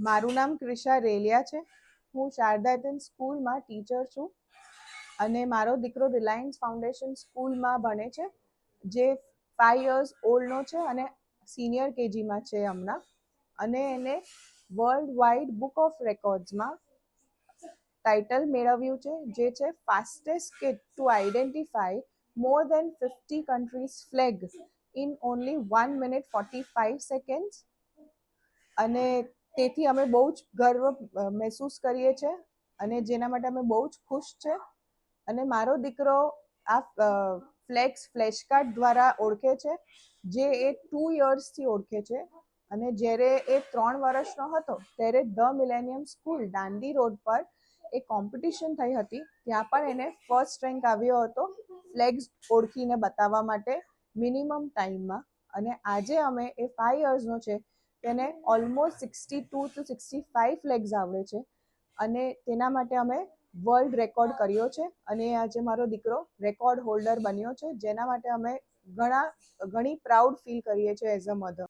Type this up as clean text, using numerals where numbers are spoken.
મારું નામ ક્રિશા રેલિયા છે. હું શારદાતન સ્કૂલમાં ટીચર છું અને મારો દીકરો રિલાયન્સ ફાઉન્ડેશન સ્કૂલમાં ભણે છે, જે 5 years ઓલ્ડનો છે અને સિનિયર કેજીમાં છે હમણાં. અને એને વર્લ્ડ વાઇડ બુક ઓફ રેકોર્ડ્સમાં ટાઇટલ મેળવ્યું છે, જે છે fastest kid to identify more than 50 countries flag in only 1 minute 45 seconds. અને તેથી અમે બહુ જ ગર્વ મહેસૂસ કરીએ છીએ અને જેના માટે અમે બહુ જ ખુશ છે. અને મારો દીકરો આ ફ્લેશ કાર્ડ દ્વારા ઓળખે છે, જે એ 2 yearsથી ઓળખે છે. અને જ્યારે એ 3 વર્ષનો હતો ત્યારે the millennium school Dandi road પર એક કોમ્પિટિશન થઈ હતી, ત્યાં પણ એને ફર્સ્ટ રેન્ક આવ્યો હતો ફ્લેગ્સ ઓળખીને બતાવવા માટે મિનિમમ ટાઈમમાં. અને આજે અમે એ 5 yearsનો છે તેને ઓલમોસ્ટ 62 to 65 ફ્લેગ્સ આવડે છે અને તેના માટે અમે વર્લ્ડ રેકોર્ડ કર્યો છે અને આજે મારો દીકરો રેકોર્ડ હોલ્ડર બન્યો છે, જેના માટે અમે ઘણી પ્રાઉડ ફીલ કરીએ છીએ એઝ અ મધર.